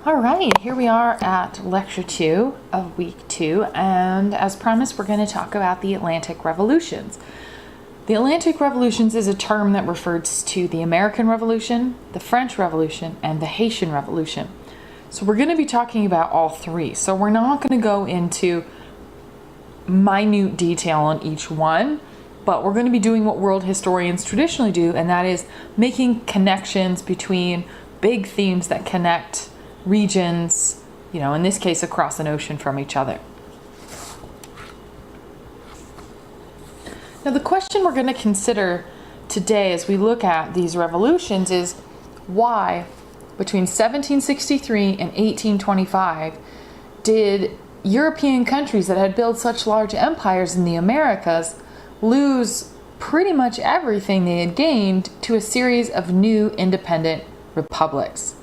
All right, here we are at lecture 2 of week 2, and as promised, we're going to talk about the Atlantic Revolutions. The Atlantic Revolutions is a term that refers to the American Revolution, the French Revolution, and the Haitian Revolution. So we're going to be talking about all three. So we're not going to go into minute detail on each one, but we're going to be doing what world historians traditionally do, and that is making connections between big themes that connect regions, in this case across an ocean from each other. Now the question we're going to consider today as we look at these revolutions is why between 1763 and 1825 did European countries that had built such large empires in the Americas lose pretty much everything they had gained to a series of new independent republics.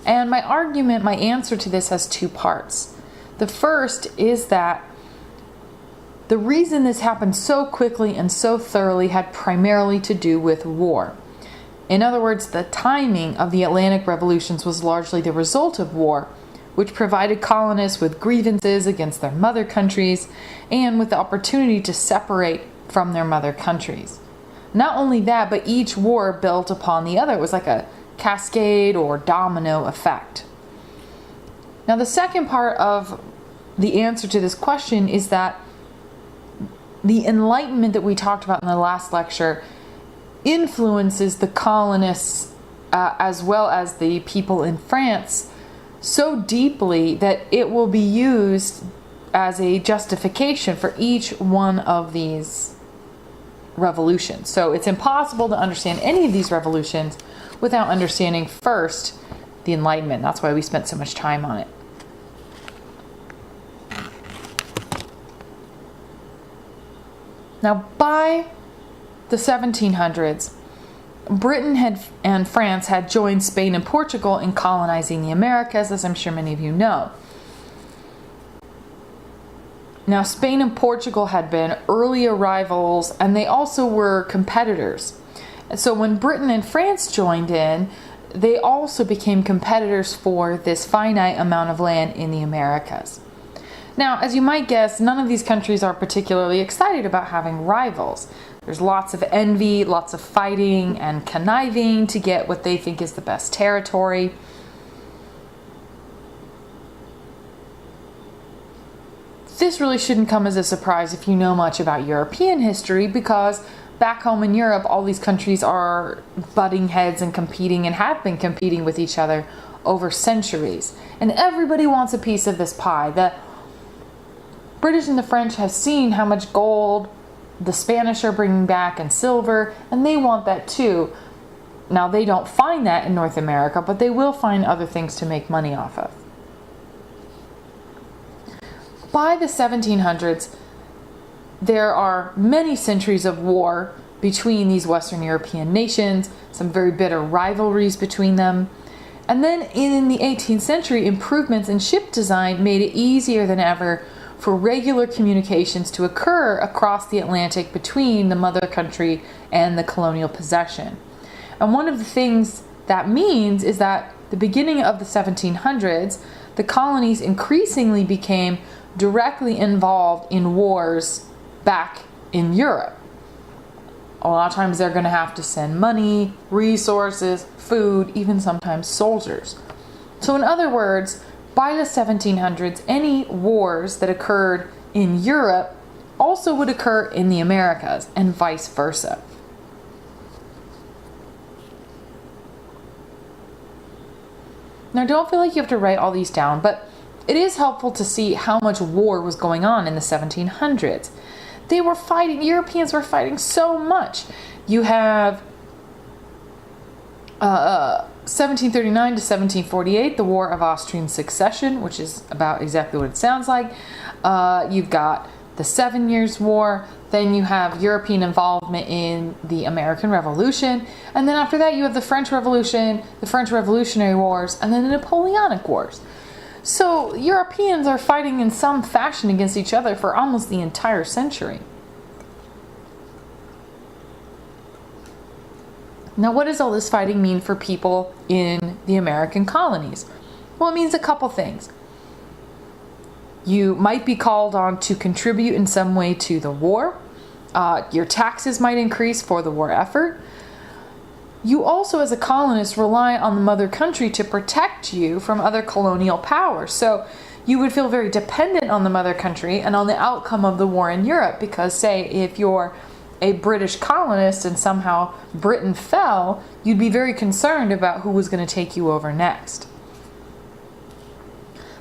And my answer to this has two parts. The first is that the reason this happened so quickly and so thoroughly had primarily to do with war. In other words, the timing of the Atlantic revolutions was largely the result of war, which provided colonists with grievances against their mother countries and with the opportunity to separate from their mother countries. Not only that, but each war built upon the other. It was like a cascade or domino effect. Now, the second part of the answer to this question is that the Enlightenment that we talked about in the last lecture influences the colonists as well as the people in France so deeply that it will be used as a justification for each one of these revolutions. So it's impossible to understand any of these revolutions without understanding first the Enlightenment. That's why we spent so much time on it. Now, by the 1700s, Britain and France had joined Spain and Portugal in colonizing the Americas, as I'm sure many of you know. Now, Spain and Portugal had been early arrivals, and they also were competitors. And so when Britain and France joined in, they also became competitors for this finite amount of land in the Americas. Now, as you might guess, none of these countries are particularly excited about having rivals. There's lots of envy, lots of fighting and conniving to get what they think is the best territory. This really shouldn't come as a surprise if you know much about European history, because back home in Europe, all these countries are butting heads and competing and have been competing with each other over centuries. And everybody wants a piece of this pie. The British and the French have seen how much gold the Spanish are bringing back and silver, and they want that too. Now, they don't find that in North America, but they will find other things to make money off of. By the 1700s, there are many centuries of war between these Western European nations, some very bitter rivalries between them. And then in the 18th century, improvements in ship design made it easier than ever for regular communications to occur across the Atlantic between the mother country and the colonial possession. And one of the things that means is that the beginning of the 1700s, the colonies increasingly became directly involved in wars back in Europe. A lot of times they're going to have to send money, resources, food, even sometimes soldiers. So in other words, by the 1700s, any wars that occurred in Europe also would occur in the Americas, and vice versa. Now, don't feel like you have to write all these down, but it is helpful to see how much war was going on in the 1700s. Europeans were fighting so much. You have 1739 to 1748, the War of Austrian Succession, which is about exactly what it sounds like. You've got the 7 Years' War. Then you have European involvement in the American Revolution. And then after that, you have the French Revolution, the French Revolutionary Wars, and then the Napoleonic Wars. So Europeans are fighting in some fashion against each other for almost the entire century. Now, what does all this fighting mean for people in the American colonies? Well, it means a couple things. You might be called on to contribute in some way to the war. Your taxes might increase for the war effort. You also, as a colonist, rely on the mother country to protect you from other colonial powers. So you would feel very dependent on the mother country and on the outcome of the war in Europe, because, say, if you're a British colonist and somehow Britain fell, you'd be very concerned about who was going to take you over next.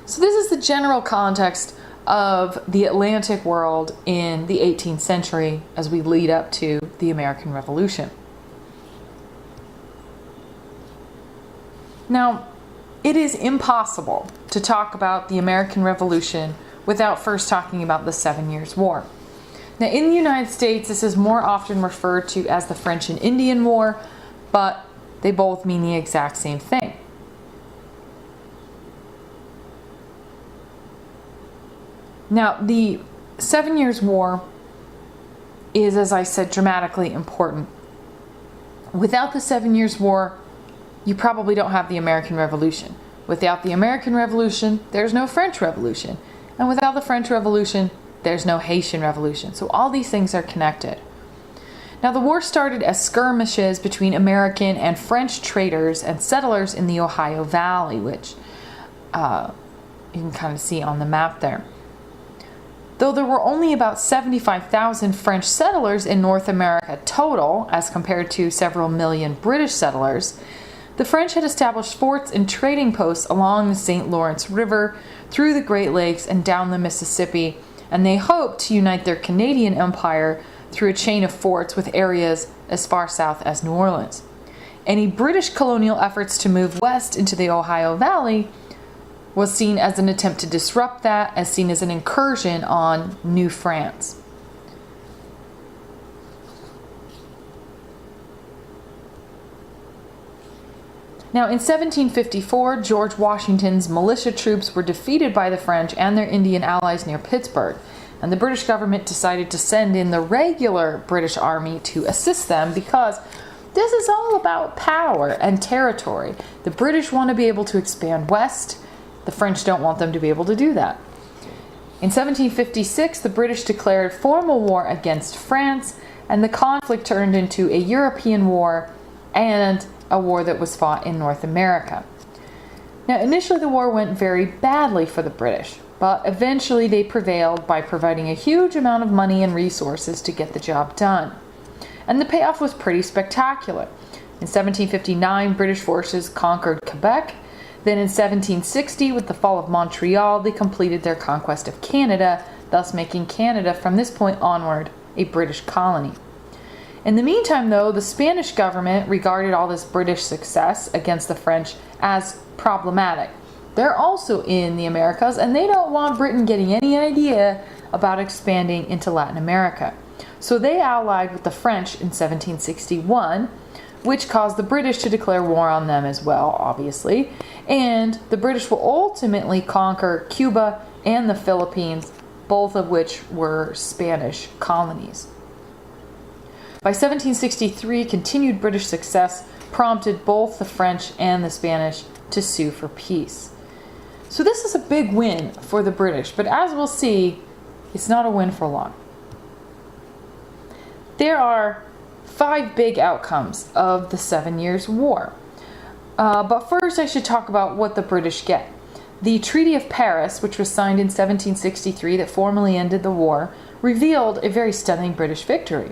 So this is the general context of the Atlantic world in the 18th century as we lead up to the American Revolution. Now, it is impossible to talk about the American Revolution without first talking about the 7 Years' War. Now, in the United States, this is more often referred to as the French and Indian War, but they both mean the exact same thing. Now, the 7 Years' War is, as I said, dramatically important. Without the 7 Years' War, you probably don't have the American Revolution. Without the American Revolution, there's no French Revolution. And without the French Revolution, there's no Haitian Revolution. So all these things are connected. Now, the war started as skirmishes between American and French traders and settlers in the Ohio Valley, which you can kind of see on the map there. Though there were only about 75,000 French settlers in North America total, as compared to several million British settlers, the French had established forts and trading posts along the St. Lawrence River, through the Great Lakes, and down the Mississippi, and they hoped to unite their Canadian empire through a chain of forts with areas as far south as New Orleans. Any British colonial efforts to move west into the Ohio Valley was seen as an attempt to disrupt that, as seen as an incursion on New France. Now, in 1754, George Washington's militia troops were defeated by the French and their Indian allies near Pittsburgh, and the British government decided to send in the regular British army to assist them, because this is all about power and territory. The British want to be able to expand west. The French don't want them to be able to do that. In 1756, the British declared formal war against France, and the conflict turned into a European war and a war that was fought in North America. Now, initially the war went very badly for the British, but eventually they prevailed by providing a huge amount of money and resources to get the job done. And the payoff was pretty spectacular. In 1759, British forces conquered Quebec. Then in 1760, with the fall of Montreal, they completed their conquest of Canada, thus making Canada from this point onward a British colony. In the meantime, though, the Spanish government regarded all this British success against the French as problematic. They're also in the Americas, and they don't want Britain getting any idea about expanding into Latin America. So they allied with the French in 1761, which caused the British to declare war on them as well, obviously. And the British will ultimately conquer Cuba and the Philippines, both of which were Spanish colonies. By 1763, continued British success prompted both the French and the Spanish to sue for peace. So this is a big win for the British, but as we'll see, it's not a win for long. There are 5 big outcomes of the 7 Years' War. But first I should talk about what the British get. The Treaty of Paris, which was signed in 1763 that formally ended the war, revealed a very stunning British victory.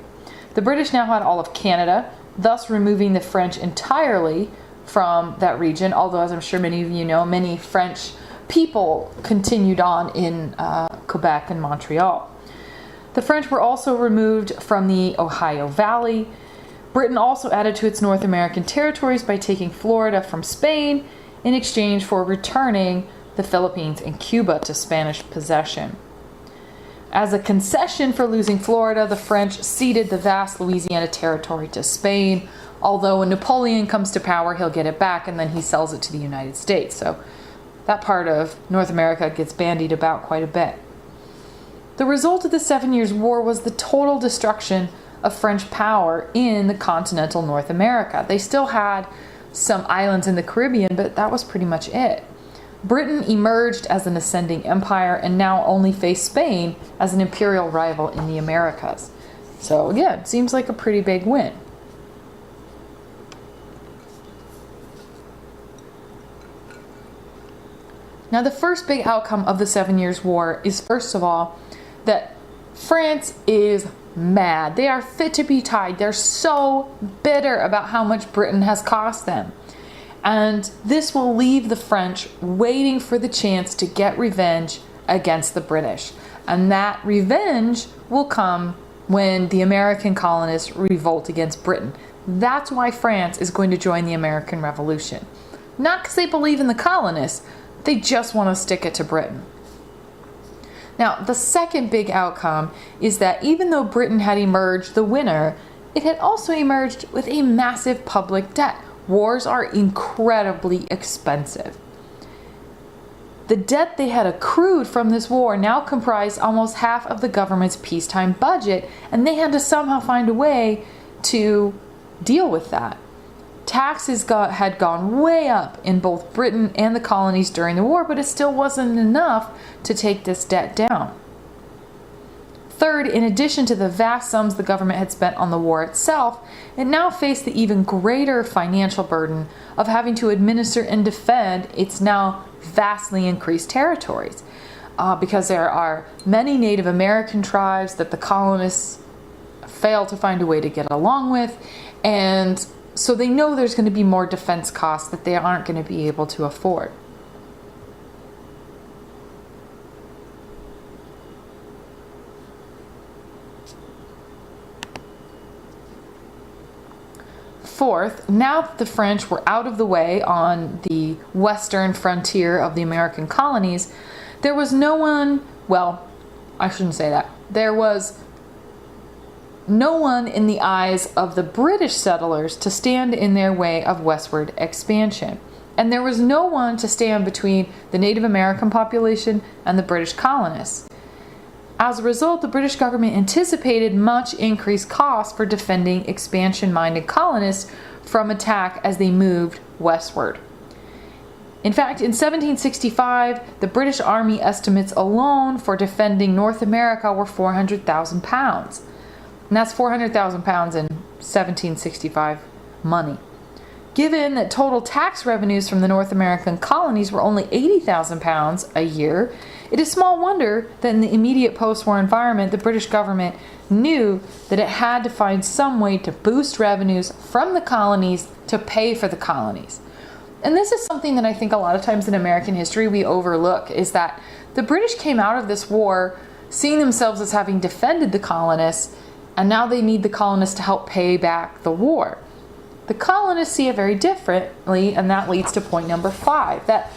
The British now had all of Canada, thus removing the French entirely from that region, although, as I'm sure many of you know, many French people continued on in Quebec and Montreal. The French were also removed from the Ohio Valley. Britain also added to its North American territories by taking Florida from Spain in exchange for returning the Philippines and Cuba to Spanish possession. As a concession for losing Florida, the French ceded the vast Louisiana territory to Spain, although when Napoleon comes to power, he'll get it back and then he sells it to the United States. So that part of North America gets bandied about quite a bit. The result of the 7 Years' War was the total destruction of French power in the continental North America. They still had some islands in the Caribbean, but that was pretty much it. Britain emerged as an ascending empire and now only faced Spain as an imperial rival in the Americas. So again, it seems like a pretty big win. Now, the first big outcome of the 7 Years' War is, first of all, that France is mad. They are fit to be tied. They're so bitter about how much Britain has cost them. And this will leave the French waiting for the chance to get revenge against the British. And that revenge will come when the American colonists revolt against Britain. That's why France is going to join the American Revolution. Not because they believe in the colonists, they just want to stick it to Britain. Now, the second big outcome is that even though Britain had emerged the winner, it had also emerged with a massive public debt. Wars are incredibly expensive. The debt they had accrued from this war now comprised almost half of the government's peacetime budget, and they had to somehow find a way to deal with that. Taxes had gone way up in both Britain and the colonies during the war, but it still wasn't enough to take this debt down. Third, in addition to the vast sums the government had spent on the war itself, it now faced the even greater financial burden of having to administer and defend its now vastly increased territories. Because there are many Native American tribes that the colonists failed to find a way to get along with, and so they know there's going to be more defense costs that they aren't going to be able to afford. Fourth, now that the French were out of the way on the western frontier of the American colonies, there was no one, well, I shouldn't say that. There was no one in the eyes of the British settlers to stand in their way of westward expansion. And there was no one to stand between the Native American population and the British colonists. As a result, the British government anticipated much increased costs for defending expansion-minded colonists from attack as they moved westward. In fact, in 1765, the British Army estimates alone for defending North America were £400,000. And that's £400,000 in 1765 money. Given that total tax revenues from the North American colonies were only £80,000 a year, it is small wonder that in the immediate post-war environment, the British government knew that it had to find some way to boost revenues from the colonies to pay for the colonies. And this is something that I think a lot of times in American history we overlook, is that the British came out of this war seeing themselves as having defended the colonists, and now they need the colonists to help pay back the war. The colonists see it very differently, and that leads to point number 5, that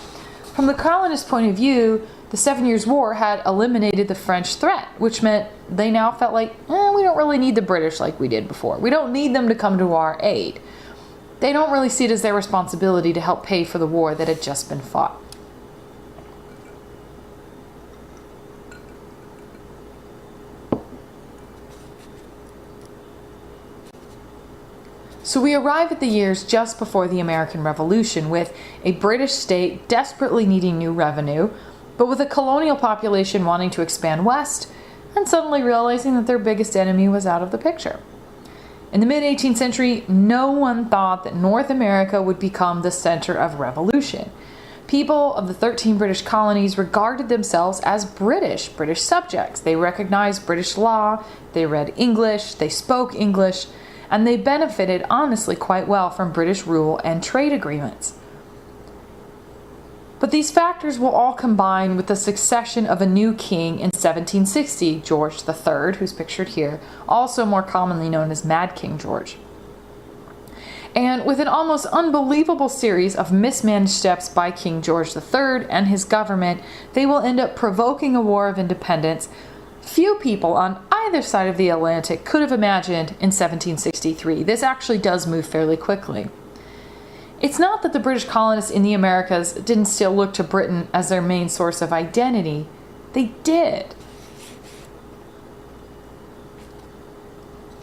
from the colonists' point of view, the 7 Years' War had eliminated the French threat, which meant they now felt like, we don't really need the British like we did before. We don't need them to come to our aid. They don't really see it as their responsibility to help pay for the war that had just been fought. So we arrive at the years just before the American Revolution, with a British state desperately needing new revenue, but with a colonial population wanting to expand west, and suddenly realizing that their biggest enemy was out of the picture. In the mid-18th century, no one thought that North America would become the center of revolution. People of the 13 British colonies regarded themselves as British subjects. They recognized British law, they read English, they spoke English, and they benefited honestly quite well from British rule and trade agreements. But these factors will all combine with the succession of a new king in 1760, George III, who's pictured here, also more commonly known as Mad King George. And with an almost unbelievable series of mismanaged steps by King George III and his government, they will end up provoking a war of independence few people on either side of the Atlantic could have imagined in 1763. This actually does move fairly quickly. It's not that the British colonists in the Americas didn't still look to Britain as their main source of identity. They did.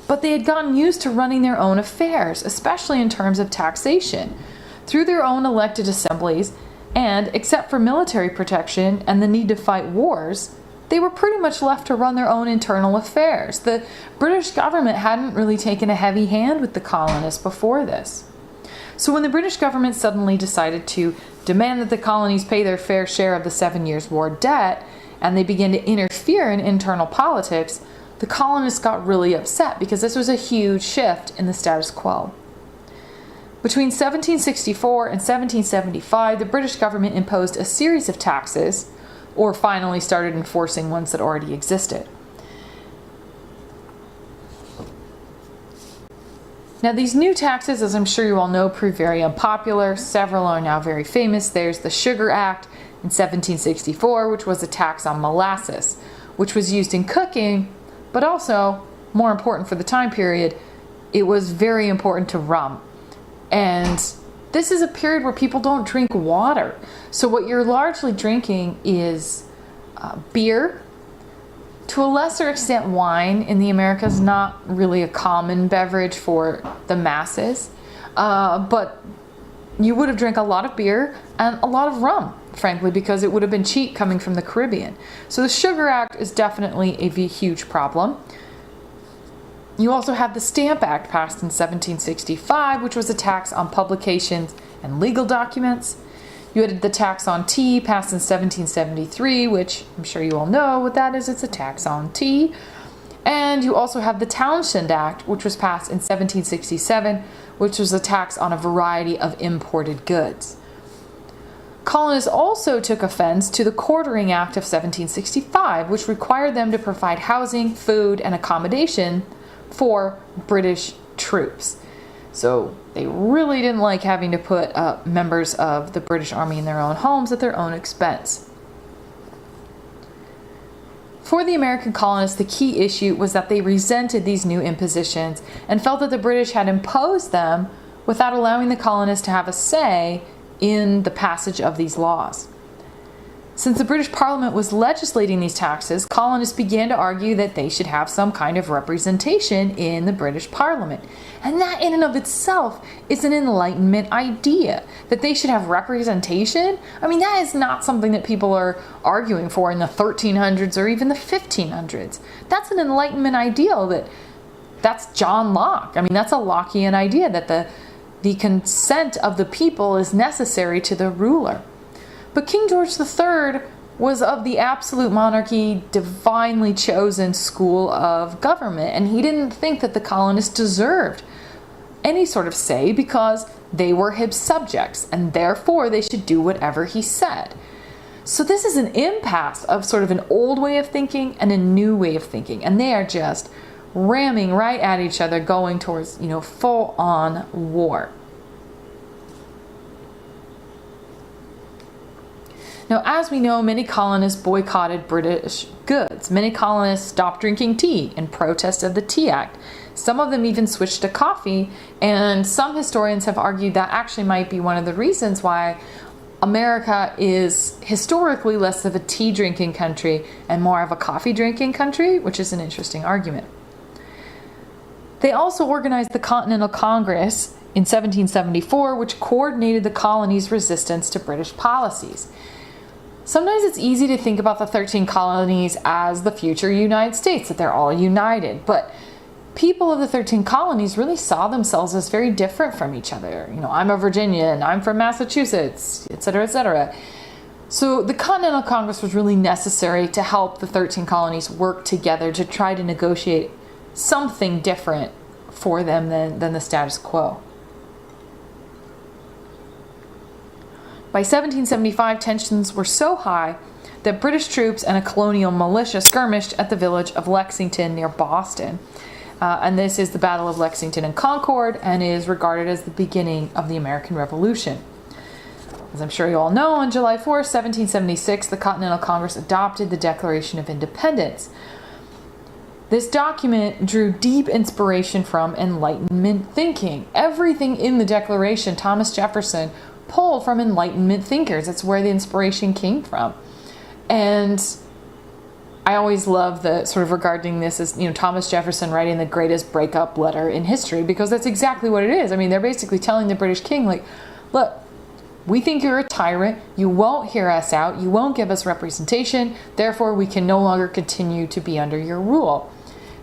But they had gotten used to running their own affairs, especially in terms of taxation. Through their own elected assemblies, And except for military protection and the need to fight wars, they were pretty much left to run their own internal affairs. The British government hadn't really taken a heavy hand with the colonists before this. So when the British government suddenly decided to demand that the colonies pay their fair share of the 7 Years' War debt, and they began to interfere in internal politics, the colonists got really upset because this was a huge shift in the status quo. Between 1764 and 1775, the British government imposed a series of taxes, or finally started enforcing ones that already existed. Now, these new taxes, as I'm sure you all know, proved very unpopular. Several are now very famous. There's the Sugar Act in 1764, which was a tax on molasses, which was used in cooking, but also, more important for the time period, it was very important to rum. And this is a period where people don't drink water. So what you're largely drinking is beer, to a lesser extent wine. In the Americas, not really a common beverage for the masses. But you would have drank a lot of beer and a lot of rum, frankly, because it would have been cheap coming from the Caribbean. So the Sugar Act is definitely a huge problem. You also have the Stamp Act passed in 1765, which was a tax on publications and legal documents. You had the tax on tea passed in 1773, which I'm sure you all know what that is. It's a tax on tea. And you also have the Townshend Act, which was passed in 1767, which was a tax on a variety of imported goods. Colonists also took offense to the Quartering Act of 1765, which required them to provide housing, food, and accommodation for British troops. So they really didn't like having to put members of the British Army in their own homes at their own expense. For the American colonists, the key issue was that they resented these new impositions and felt that the British had imposed them without allowing the colonists to have a say in the passage of these laws. Since the British Parliament was legislating these taxes, colonists began to argue that they should have some kind of representation in the British Parliament. And that in and of itself is an Enlightenment idea, that they should have representation. I mean, that is not something that people are arguing for in the 1300s or even the 1500s. That's an Enlightenment ideal that's John Locke. I mean, that's a Lockean idea that the consent of the people is necessary to the ruler. But King George III was of the absolute monarchy, divinely chosen school of government, and he didn't think that the colonists deserved any sort of say because they were his subjects, and therefore they should do whatever he said. So this is an impasse of sort of an old way of thinking and a new way of thinking, and they are just ramming right at each other, going towards, full-on war. Now, as we know, many colonists boycotted British goods. Many colonists stopped drinking tea in protest of the Tea Act. Some of them even switched to coffee, and some historians have argued that actually might be one of the reasons why America is historically less of a tea drinking country and more of a coffee drinking country, which is an interesting argument. They also organized the Continental Congress in 1774, which coordinated the colonies' resistance to British policies. Sometimes it's easy to think about the 13 colonies as the future United States, that they're all united. But people of the 13 colonies really saw themselves as very different from each other. I'm a Virginian, I'm from Massachusetts, etc., etc. So the Continental Congress was really necessary to help the 13 colonies work together to try to negotiate something different for them than the status quo. By 1775, tensions were so high that British troops and a colonial militia skirmished at the village of Lexington near Boston. And this is the Battle of Lexington and Concord and is regarded as the beginning of the American Revolution. As I'm sure you all know, on July 4, 1776, the Continental Congress adopted the Declaration of Independence. This document drew deep inspiration from Enlightenment thinking. Everything in the Declaration, Thomas Jefferson pulled from Enlightenment thinkers. That's where the inspiration came from. And I always love the sort of regarding this as, Thomas Jefferson writing the greatest breakup letter in history, because that's exactly what it is. I mean, they're basically telling the British king, look, We think you're a tyrant. You won't hear us out. You won't give us representation. Therefore, we can no longer continue to be under your rule.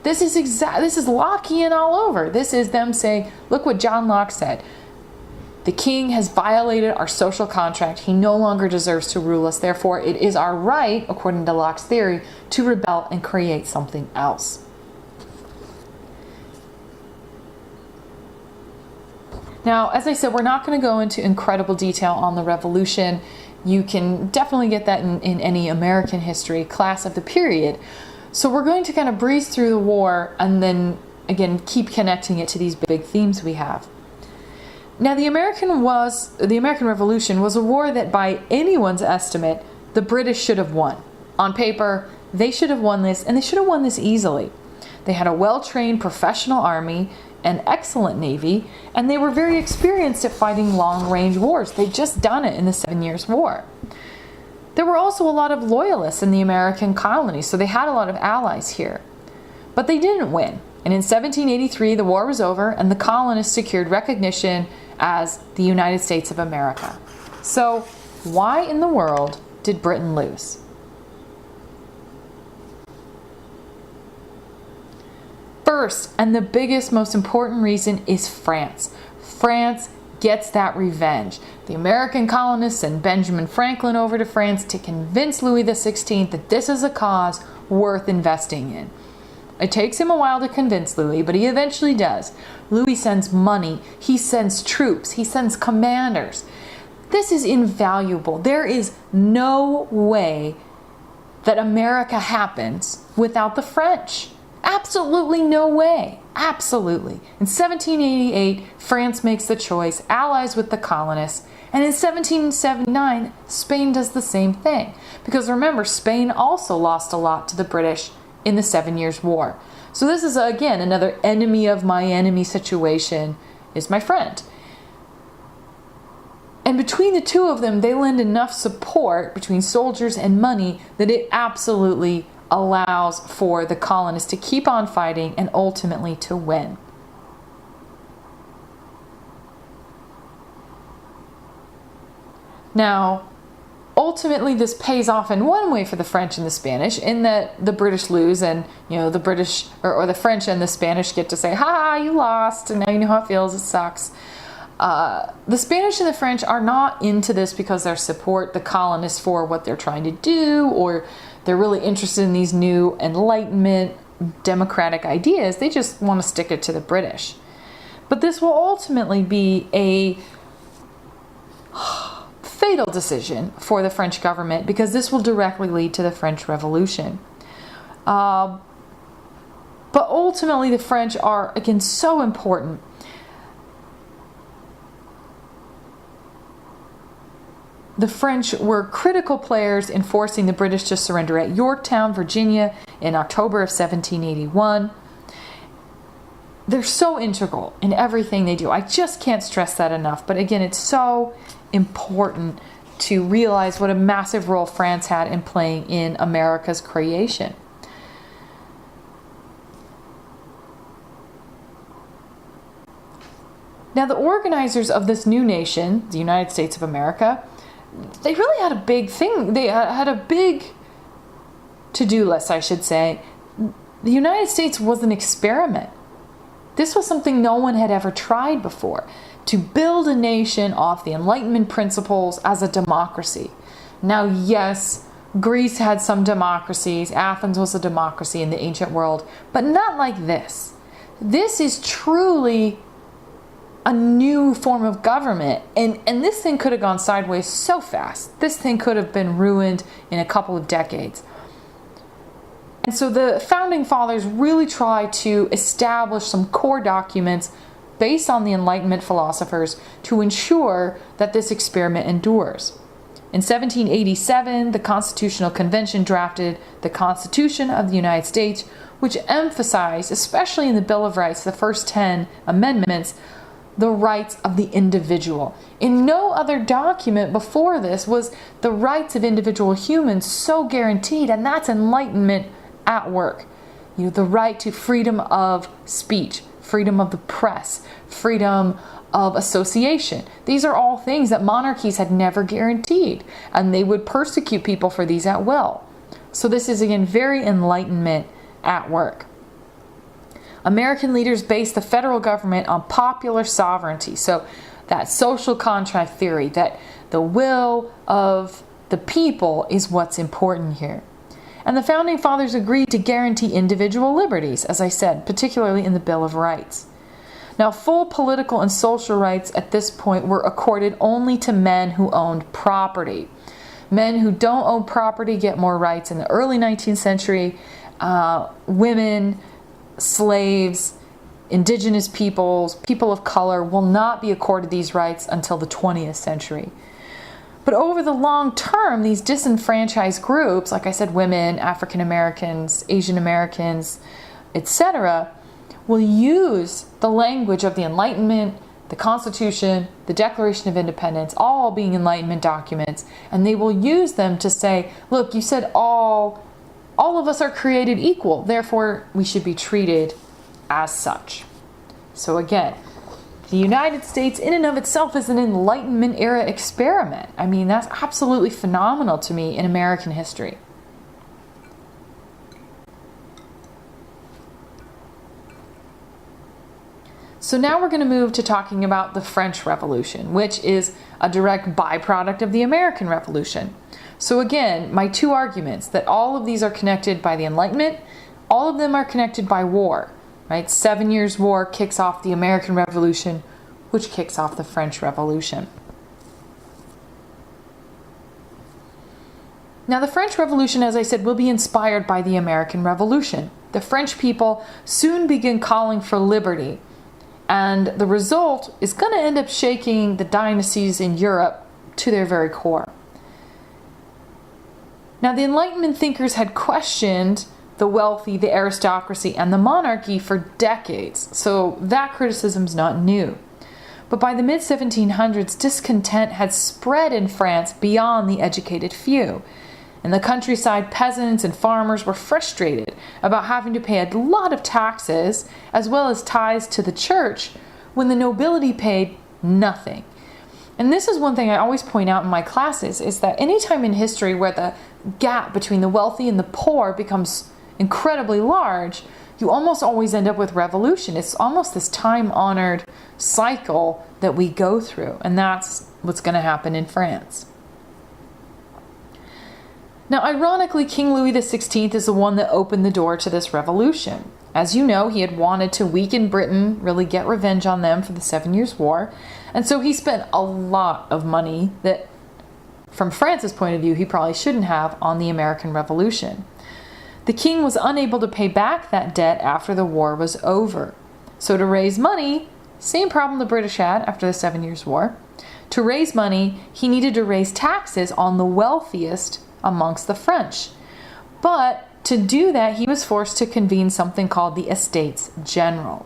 This is Lockean all over. This is them saying, look what John Locke said. The king has violated our social contract. He no longer deserves to rule us. Therefore, it is our right, according to Locke's theory, to rebel and create something else. Now, as I said, we're not going to go into incredible detail on the revolution. You can definitely get that in any American history class of the period. So we're going to kind of breeze through the war and then, again, keep connecting it to these big themes we have. Now, the American Revolution was a war that, by anyone's estimate, the British should have won. On paper, they should have won this, and they should have won this easily. They had a well-trained professional army, an excellent navy, and they were very experienced at fighting long-range wars. They'd just done it in the 7 Years' War. There were also a lot of loyalists in the American colonies, so they had a lot of allies here. But they didn't win. And in 1783, the war was over, and the colonists secured recognition as the United States of America. So, why in the world did Britain lose? First, and the biggest, most important reason is France. France gets that revenge. The American colonists send Benjamin Franklin over to France to convince Louis XVI that this is a cause worth investing in. It takes him a while to convince Louis, but he eventually does. Louis sends money, he sends troops, he sends commanders. This is invaluable. There is no way that America happens without the French. Absolutely no way. Absolutely. In 1788, France makes the choice, allies with the colonists, and in 1779, Spain does the same thing. Because remember, Spain also lost a lot to the British in the 7 Years' War. So this is, again, another enemy of my enemy situation is my friend. And between the two of them, they lend enough support between soldiers and money that it absolutely allows for the colonists to keep on fighting and ultimately to win. Now, ultimately this pays off in one way for the French and the Spanish, in that the British lose and, the British or the French and the Spanish get to say, ha, you lost, and now you know how it feels, it sucks. The Spanish and the French are not into this because they support the colonists for what they're trying to do, or they're really interested in these new Enlightenment democratic ideas. They just want to stick it to the British. But this will ultimately be a fatal decision for the French government, because this will directly lead to the French Revolution. But ultimately the French are, again, so important. The French were critical players in forcing the British to surrender at Yorktown, Virginia in October of 1781. They're so integral in everything they do. I just can't stress that enough. But again, it's so important to realize what a massive role France had in playing in America's creation. Now, the organizers of this new nation, the United States of America, they really had a big thing. They had a big to-do list, I should say. The United States was an experiment. This was something no one had ever tried before, to build a nation off the Enlightenment principles as a democracy. Now, yes, Greece had some democracies. Athens was a democracy in the ancient world, but not like this. This is truly a new form of government, and this thing could have gone sideways so fast. This thing could have been ruined in a couple of decades. And so the founding fathers really tried to establish some core documents based on the Enlightenment philosophers to ensure that this experiment endures. In 1787, the Constitutional Convention drafted the Constitution of the United States, which emphasized, especially in the Bill of Rights, the first 10 amendments, the rights of the individual. In no other document before this was the rights of individual humans so guaranteed, and that's Enlightenment at work. The right to freedom of speech, freedom of the press, freedom of association. These are all things that monarchies had never guaranteed, and they would persecute people for these at will. So this is, again, very Enlightenment at work. American leaders based the federal government on popular sovereignty. So that social contract theory, that the will of the people is what's important here. And the Founding Fathers agreed to guarantee individual liberties, as I said, particularly in the Bill of Rights. Now, full political and social rights at this point were accorded only to men who owned property. Men who don't own property get more rights in the early 19th century. Women, slaves, indigenous peoples, people of color will not be accorded these rights until the 20th century. But over the long term, these disenfranchised groups, like I said, women, African Americans, Asian Americans, etc., will use the language of the Enlightenment, the Constitution, the Declaration of Independence, all being Enlightenment documents, and they will use them to say, look, you said all of us are created equal, therefore we should be treated as such. So again, the United States in and of itself is an Enlightenment era experiment. I mean, that's absolutely phenomenal to me in American history. So now we're going to move to talking about the French Revolution, which is a direct byproduct of the American Revolution. So again, my two arguments, that all of these are connected by the Enlightenment, all of them are connected by war. Right? 7 Years' War kicks off the American Revolution, which kicks off the French Revolution. Now, the French Revolution, as I said, will be inspired by the American Revolution. The French people soon begin calling for liberty, and the result is going to end up shaking the dynasties in Europe to their very core. Now, the Enlightenment thinkers had questioned the wealthy, the aristocracy, and the monarchy for decades, so that criticism's not new. But by the mid-1700s, discontent had spread in France beyond the educated few. In the countryside, peasants and farmers were frustrated about having to pay a lot of taxes, as well as tithes to the church, when the nobility paid nothing. And this is one thing I always point out in my classes, is that anytime in history where the gap between the wealthy and the poor becomes incredibly large, you almost always end up with revolution. It's almost this time-honored cycle that we go through, and that's what's going to happen in France. Now, ironically, King Louis XVI is the one that opened the door to this revolution. As you know, he had wanted to weaken Britain, really get revenge on them for the 7 Years' War, and so he spent a lot of money that, from France's point of view, he probably shouldn't have on the American Revolution. The king was unable to pay back that debt after the war was over. So to raise money, same problem the British had after the 7 Years' War. To raise money, he needed to raise taxes on the wealthiest amongst the French. But to do that, he was forced to convene something called the Estates General.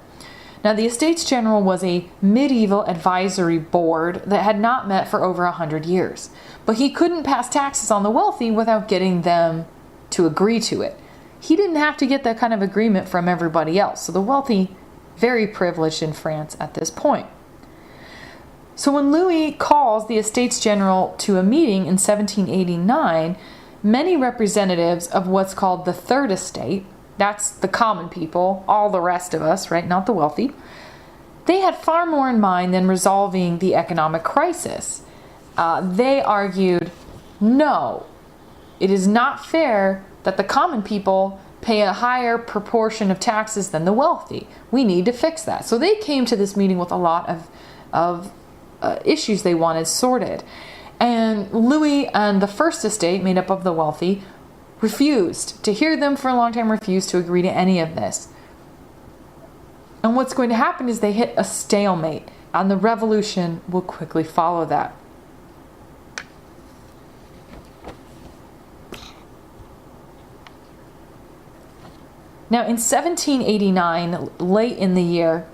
Now, the Estates General was a medieval advisory board that had not met for over 100 years. But he couldn't pass taxes on the wealthy without getting them to agree to it. He didn't have to get that kind of agreement from everybody else. So the wealthy, very privileged in France at this point. So when Louis calls the Estates General to a meeting in 1789, many representatives of what's called the Third Estate, that's the common people, all the rest of us, right, not the wealthy, they had far more in mind than resolving the economic crisis. They argued, no, it is not fair that the common people pay a higher proportion of taxes than the wealthy. We need to fix that. So they came to this meeting with a lot of issues they wanted sorted. And Louis and the First Estate, made up of the wealthy, refused to hear them for a long time, refused to agree to any of this. And what's going to happen is they hit a stalemate, and the revolution will quickly follow that. Now, in 1789, late in the year,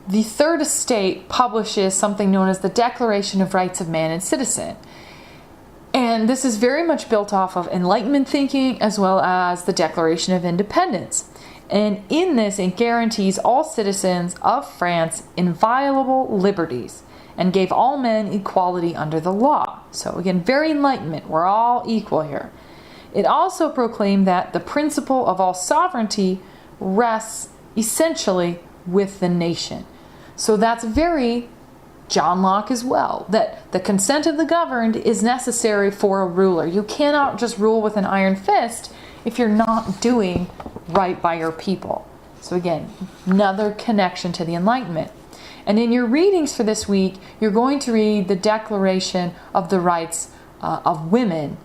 the Third Estate publishes something known as the Declaration of Rights of Man and Citizen. And this is very much built off of Enlightenment thinking as well as the Declaration of Independence. And in this, it guarantees all citizens of France inviolable liberties and gave all men equality under the law. So again, very Enlightenment. We're all equal here. It also proclaimed that the principle of all sovereignty rests essentially with the nation. So that's very John Locke as well, that the consent of the governed is necessary for a ruler. You cannot just rule with an iron fist if you're not doing right by your people. So again, another connection to the Enlightenment. And in your readings for this week, you're going to read the Declaration of the Rights of Women,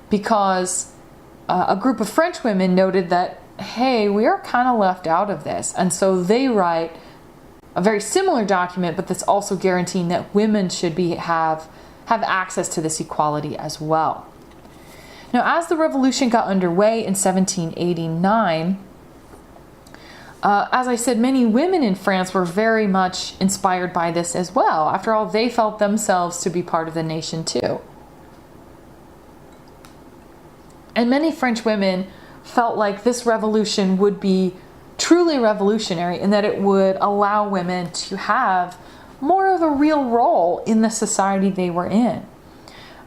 because a group of French women noted that, hey, we are kind of left out of this. And so they write a very similar document, but that's also guaranteeing that women should have access to this equality as well. Now, as the revolution got underway in 1789, as I said, many women in France were very much inspired by this as well. After all, they felt themselves to be part of the nation too. And many French women felt like this revolution would be truly revolutionary in that it would allow women to have more of a real role in the society they were in.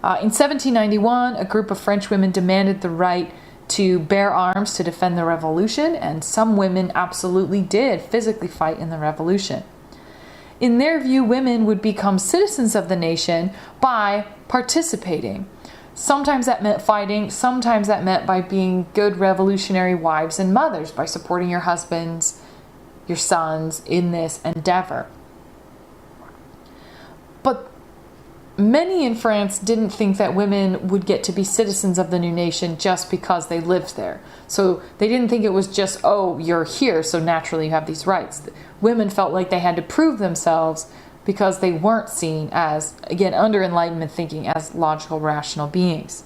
In 1791, a group of French women demanded the right to bear arms to defend the revolution, and some women absolutely did physically fight in the revolution. In their view, women would become citizens of the nation by participating. Sometimes that meant fighting, sometimes that meant by being good revolutionary wives and mothers, by supporting your husbands, your sons in this endeavor. But many in France didn't think that women would get to be citizens of the new nation just because they lived there. So they didn't think it was just, oh, you're here, so naturally you have these rights. Women felt like they had to prove themselves because they weren't seen as, again, under Enlightenment thinking, as logical, rational beings.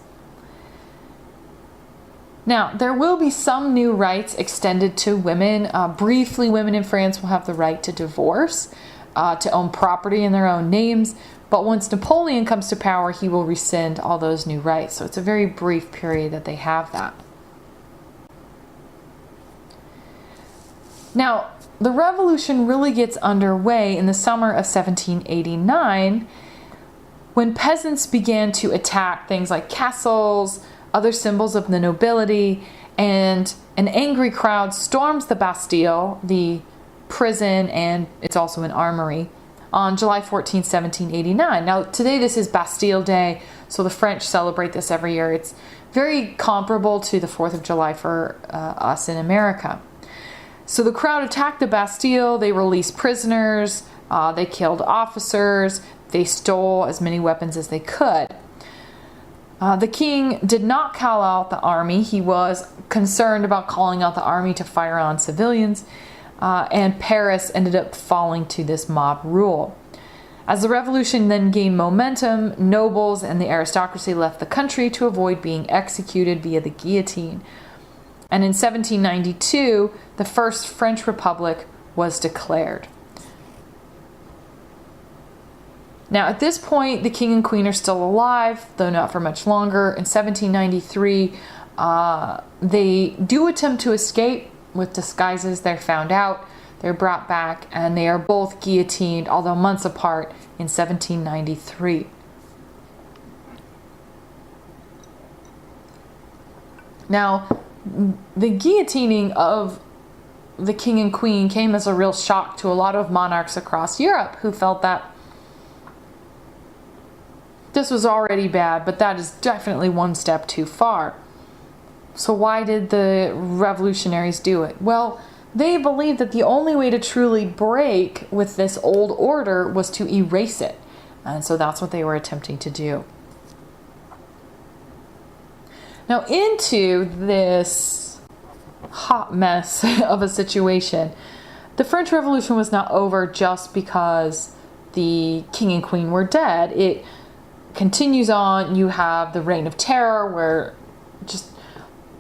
Now, there will be some new rights extended to women. Briefly, women in France will have the right to divorce, to own property in their own names. But once Napoleon comes to power, he will rescind all those new rights. So it's a very brief period that they have that. Now, the revolution really gets underway in the summer of 1789 when peasants began to attack things like castles, other symbols of the nobility, and an angry crowd storms the Bastille, the prison, and it's also an armory, on July 14, 1789. Now, today this is Bastille Day, so the French celebrate this every year. It's very comparable to the 4th of July for us in America. So the crowd attacked the Bastille, they released prisoners, they killed officers, they stole as many weapons as they could. The king did not call out the army. He was concerned about calling out the army to fire on civilians. And Paris ended up falling to this mob rule. As the revolution then gained momentum, nobles and the aristocracy left the country to avoid being executed via the guillotine. And in 1792, the First French Republic was declared. Now, at this point, the king and queen are still alive, though not for much longer. In 1793, they do attempt to escape with disguises. They're found out, they're brought back, and they are both guillotined, although months apart, in 1793. Now, the guillotining of the king and queen came as a real shock to a lot of monarchs across Europe who felt that this was already bad, but that is definitely one step too far. So why did the revolutionaries do it? Well, they believed that the only way to truly break with this old order was to erase it. And so that's what they were attempting to do. Now, into this hot mess of a situation, the French Revolution was not over just because the king and queen were dead. It continues on. You have the Reign of Terror, where just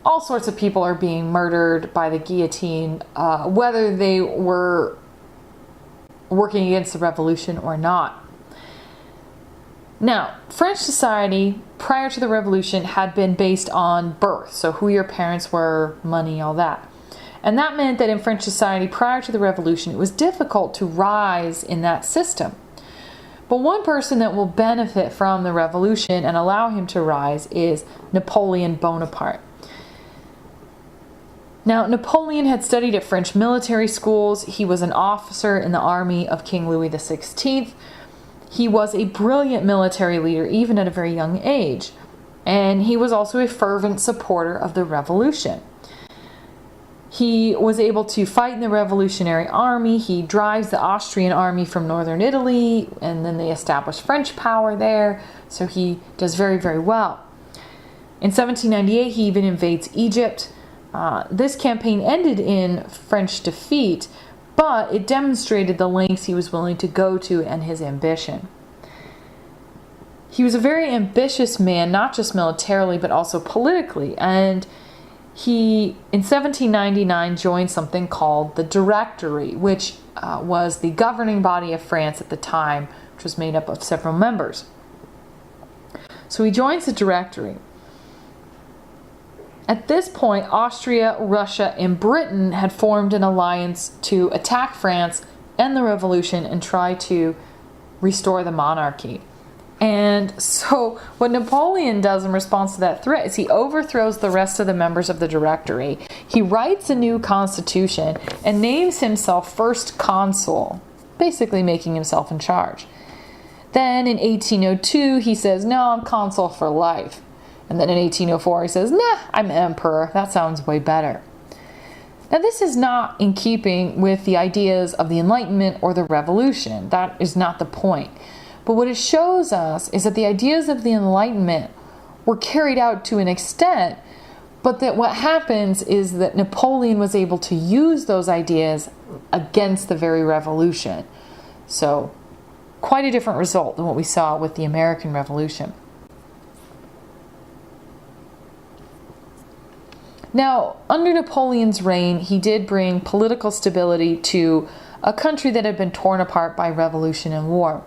all sorts of people are being murdered by the guillotine, whether they were working against the revolution or not. Now, French society prior to the revolution had been based on birth, so who your parents were, money, all that. And that meant that in French society prior to the revolution, it was difficult to rise in that system. But one person that will benefit from the revolution and allow him to rise is Napoleon Bonaparte. Now, Napoleon had studied at French military schools. He was an officer in the army of King Louis XVI. He was a brilliant military leader, even at a very young age. And he was also a fervent supporter of the revolution. He was able to fight in the Revolutionary Army. He drives the Austrian army from northern Italy, and then they establish French power there. So he does very, very well. In 1798, he even invades Egypt. This campaign ended in French defeat, but it demonstrated the lengths he was willing to go to and his ambition. He was a very ambitious man, not just militarily, but also politically. And he, in 1799, joined something called the Directory, which was the governing body of France at the time, which was made up of several members. So he joins the Directory. At this point, Austria, Russia, and Britain had formed an alliance to attack France, end the revolution, and try to restore the monarchy. And so what Napoleon does in response to that threat is he overthrows the rest of the members of the Directory. He writes a new constitution and names himself first consul, basically making himself in charge. Then in 1802, he says, no, I'm consul for life. And then in 1804, he says, nah, I'm emperor. That sounds way better. Now, this is not in keeping with the ideas of the Enlightenment or the Revolution. That is not the point. But what it shows us is that the ideas of the Enlightenment were carried out to an extent, but that what happens is that Napoleon was able to use those ideas against the very revolution. So, quite a different result than what we saw with the American Revolution. Now, under Napoleon's reign, he did bring political stability to a country that had been torn apart by revolution and war.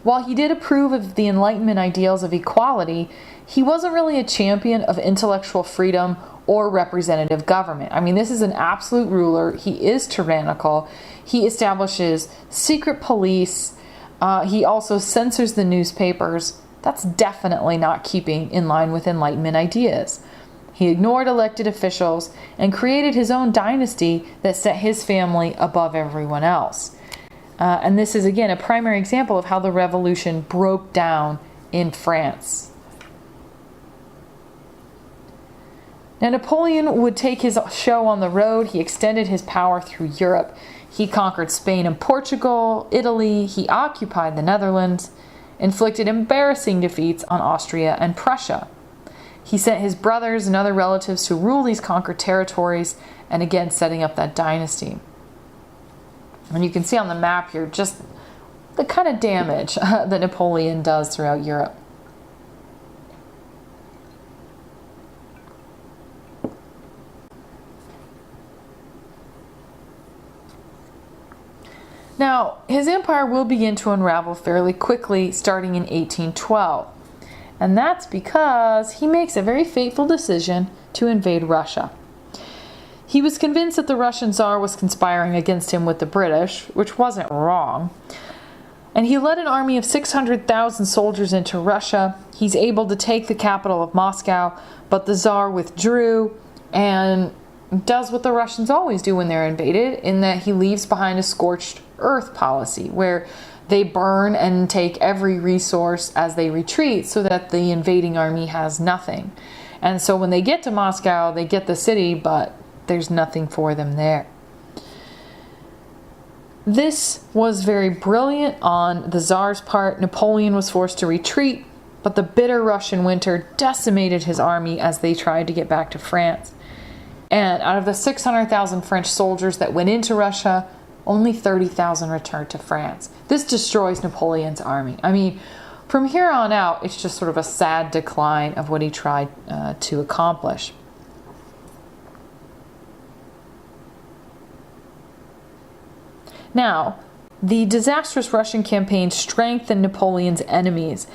While he did approve of the Enlightenment ideals of equality, he wasn't really a champion of intellectual freedom or representative government. I mean, this is an absolute ruler. He is tyrannical. He establishes secret police. He also censors the newspapers. That's definitely not keeping in line with Enlightenment ideas. He ignored elected officials and created his own dynasty that set his family above everyone else. And this is, again, a primary example of how the revolution broke down in France. Now, Napoleon would take his show on the road. He extended his power through Europe. He conquered Spain and Portugal, Italy. He occupied the Netherlands, inflicted embarrassing defeats on Austria and Prussia. He sent his brothers and other relatives to rule these conquered territories, and again setting up that dynasty. And you can see on the map here just the kind of damage that Napoleon does throughout Europe. Now, his empire will begin to unravel fairly quickly, starting in 1812. And that's because he makes a very fateful decision to invade Russia. He was convinced that the Russian Tsar was conspiring against him with the British, which wasn't wrong. And he led an army of 600,000 soldiers into Russia. He's able to take the capital of Moscow, but the Tsar withdrew and does what the Russians always do when they're invaded, in that he leaves behind a scorched earth policy, where they burn and take every resource as they retreat so that the invading army has nothing. And so when they get to Moscow, they get the city, but there's nothing for them there. This was very brilliant on the Tsar's part. Napoleon was forced to retreat, but the bitter Russian winter decimated his army as they tried to get back to France. And out of the 600,000 French soldiers that went into Russia, only 30,000 returned to France. This destroys Napoleon's army. I mean, from here on out, it's just sort of a sad decline of what he tried to accomplish. Now, the disastrous Russian campaign strengthened Napoleon's enemies.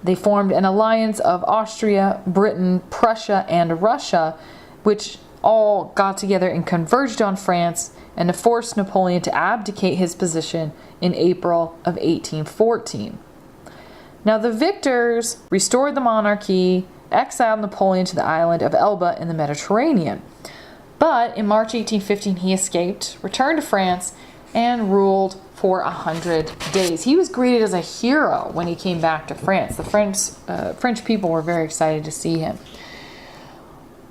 They formed an alliance of Austria, Britain, Prussia, and Russia, which all got together and converged on France and to force Napoleon to abdicate his position in April of 1814. Now the victors restored the monarchy, exiled Napoleon to the island of Elba in the Mediterranean. But in March 1815 he escaped, returned to France, and ruled for 100 days. He was greeted as a hero when he came back to France. The French people were very excited to see him.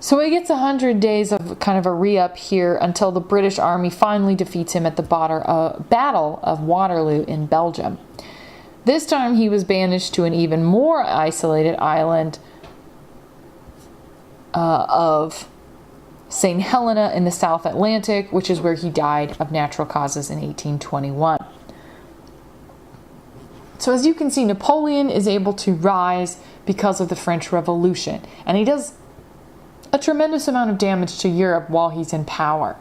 So he gets 100 days of kind of a re-up here until the British army finally defeats him at the Battle of Waterloo in Belgium. This time he was banished to an even more isolated island of St. Helena in the South Atlantic, which is where he died of natural causes in 1821. So as you can see, Napoleon is able to rise because of the French Revolution, and he does a tremendous amount of damage to Europe while he's in power.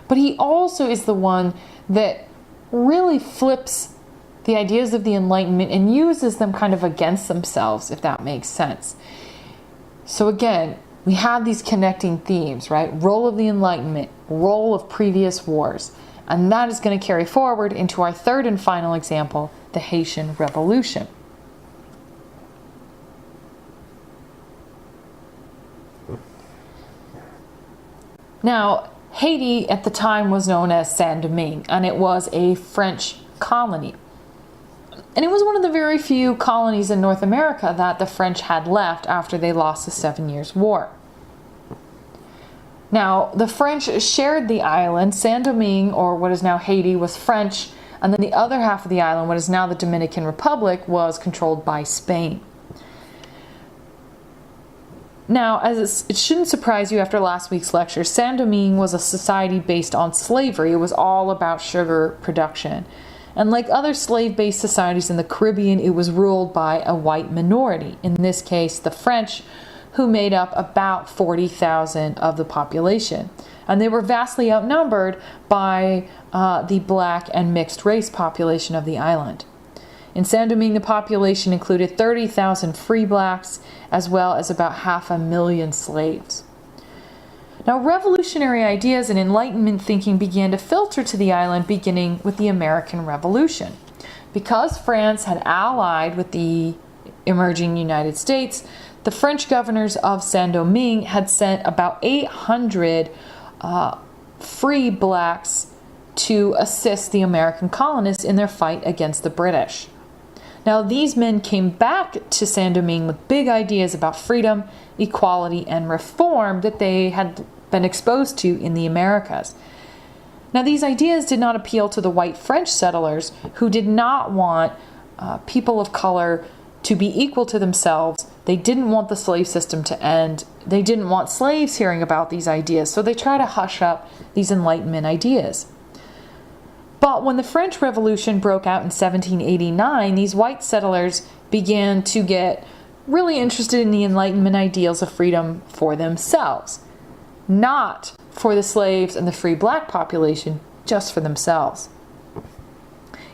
But he also is the one that really flips the ideas of the Enlightenment and uses them kind of against themselves, if that makes sense. So again, we have these connecting themes, right? Role of the Enlightenment, role of previous wars. And that is going to carry forward into our third and final example, the Haitian Revolution. Now, Haiti at the time was known as Saint-Domingue, and it was a French colony. And it was one of the very few colonies in North America that the French had left after they lost the 7 Years' War. Now, the French shared the island. Saint-Domingue, or what is now Haiti, was French, and then the other half of the island, what is now the Dominican Republic, was controlled by Spain. Now, as it shouldn't surprise you after last week's lecture, Saint-Domingue was a society based on slavery. It was all about sugar production. And like other slave-based societies in the Caribbean, it was ruled by a white minority, in this case the French, who made up about 40,000 of the population. And they were vastly outnumbered by the black and mixed race population of the island. In Saint-Domingue, the population included 30,000 free blacks, as well as about 500,000 slaves. Now, revolutionary ideas and Enlightenment thinking began to filter to the island beginning with the American Revolution. Because France had allied with the emerging United States, the French governors of Saint-Domingue had sent about 800 free blacks to assist the American colonists in their fight against the British. Now, these men came back to Saint-Domingue with big ideas about freedom, equality, and reform that they had been exposed to in the Americas. Now, these ideas did not appeal to the white French settlers, who did not want people of color to be equal to themselves. They didn't want the slave system to end. They didn't want slaves hearing about these ideas, so they try to hush up these Enlightenment ideas. But when the French Revolution broke out in 1789, these white settlers began to get really interested in the Enlightenment ideals of freedom for themselves, not for the slaves and the free black population, just for themselves.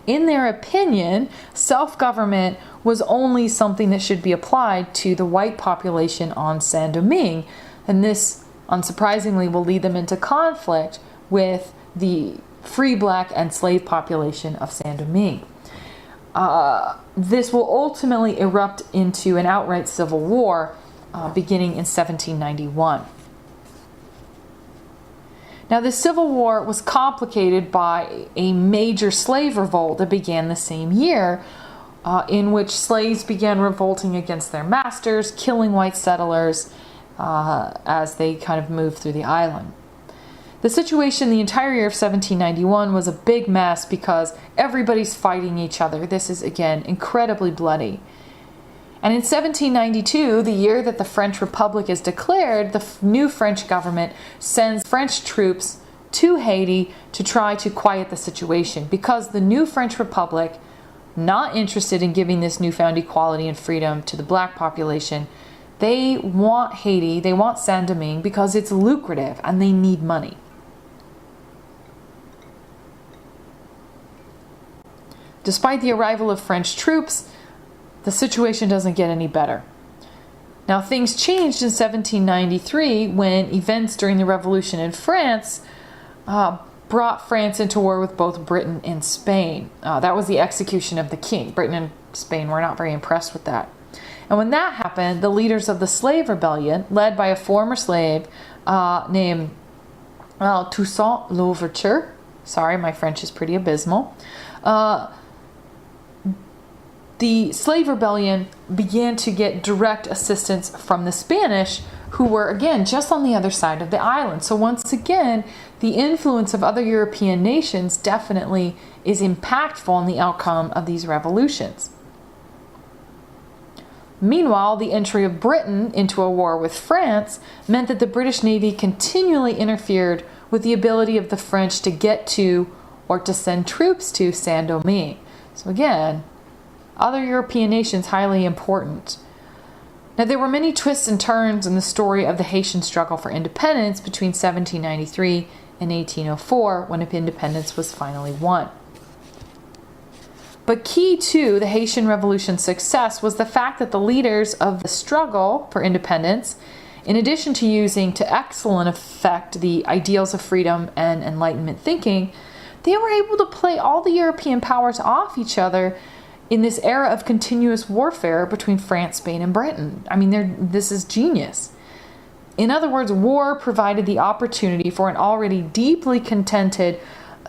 In their opinion, self-government was only something that should be applied to the white population on Saint-Domingue, and this, unsurprisingly, will lead them into conflict with the free black and slave population of Saint-Domingue. This will ultimately erupt into an outright civil war beginning in 1791. Now, the Civil War was complicated by a major slave revolt that began the same year, in which slaves began revolting against their masters, killing white settlers as they kind of moved through the island. The situation the entire year of 1791 was a big mess because everybody's fighting each other. This is, again, incredibly bloody. And in 1792, the year that the French Republic is declared, the new French government sends French troops to Haiti to try to quiet the situation, because the new French Republic, not interested in giving this newfound equality and freedom to the black population, they want Haiti, they want Saint-Domingue because it's lucrative and they need money. Despite the arrival of French troops, the situation doesn't get any better. Now, things changed in 1793 when events during the Revolution in France brought France into war with both Britain and Spain. That was the execution of the king. Britain and Spain were not very impressed with that. And when that happened, the leaders of the slave rebellion, led by a former slave named Toussaint Louverture, sorry, my French is pretty abysmal, the slave rebellion began to get direct assistance from the Spanish, who were, again, just on the other side of the island. So once again, the influence of other European nations definitely is impactful in the outcome of these revolutions. Meanwhile, the entry of Britain into a war with France meant that the British Navy continually interfered with the ability of the French to get to or to send troops to Saint-Domingue. So again, other European nations highly important. Now, there were many twists and turns in the story of the Haitian struggle for independence between 1793 and 1804, when independence was finally won. But key to the Haitian Revolution's success was the fact that the leaders of the struggle for independence, in addition to using to excellent effect the ideals of freedom and Enlightenment thinking, they were able to play all the European powers off each other in this era of continuous warfare between France, Spain, and Britain. I mean, this is genius. In other words, war provided the opportunity for an already deeply contented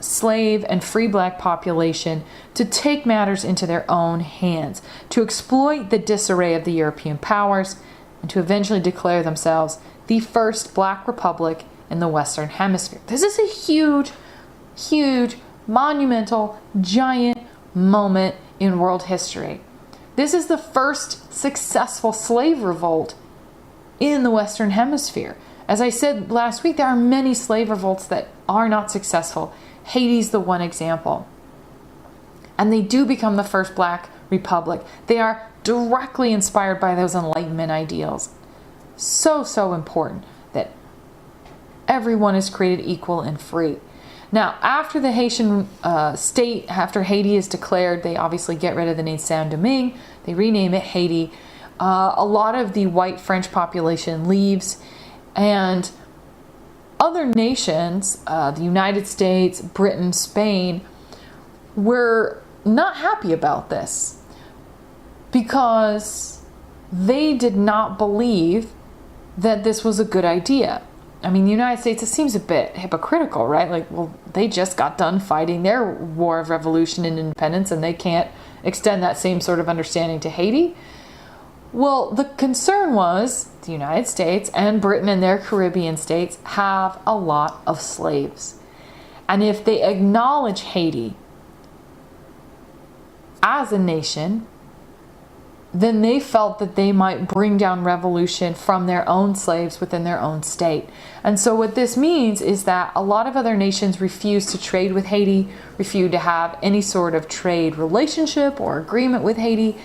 slave and free black population to take matters into their own hands, to exploit the disarray of the European powers, and to eventually declare themselves the first black republic in the Western Hemisphere. This is a huge, huge, monumental, giant moment in world history. This is the first successful slave revolt in the Western Hemisphere. As I said last week, there are many slave revolts that are not successful. Haiti's the one example. And they do become the first black republic. They are directly inspired by those Enlightenment ideals. So, so important that everyone is created equal and free. Now, after the Haitian state, after Haiti is declared, they obviously get rid of the name Saint-Domingue. They rename it Haiti. A lot of the white French population leaves, and other nations, the United States, Britain, Spain, were not happy about this because they did not believe that this was a good idea. I mean, the United States, it seems a bit hypocritical, right? Like, well, they just got done fighting their war of revolution and independence, and they can't extend that same sort of understanding to Haiti. Well, the concern was the United States and Britain and their Caribbean states have a lot of slaves. And if they acknowledge Haiti as a nation, then they felt that they might bring down revolution from their own slaves within their own state. And so what this means is that a lot of other nations refuse to trade with Haiti, refuse to have any sort of trade relationship or agreement with Haiti.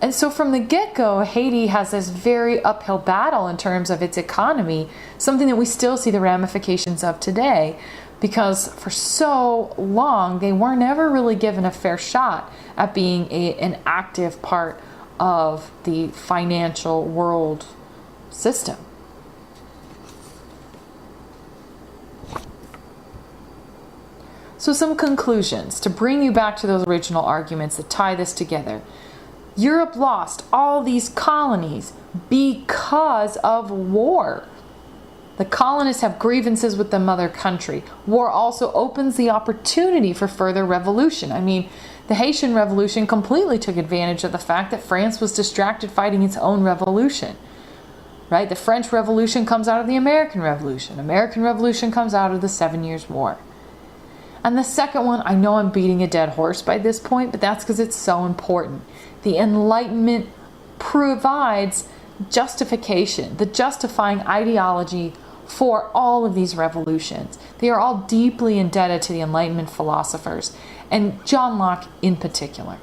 And so from the get-go, Haiti has this very uphill battle in terms of its economy, something that we still see the ramifications of today, because for so long, they were never really given a fair shot at being an active part of the financial world system. So some conclusions to bring you back to those original arguments that tie this together. Europe lost all these colonies because of war. The colonists have grievances with the mother country. War also opens the opportunity for further revolution. I mean, the Haitian Revolution completely took advantage of the fact that France was distracted fighting its own revolution. Right? The French Revolution comes out of the American Revolution. American Revolution comes out of the 7 Years' War. And the second one, I know I'm beating a dead horse by this point, but that's because it's so important. The Enlightenment provides justification, the justifying ideology for all of these revolutions. They are all deeply indebted to the Enlightenment philosophers, and John Locke in particular.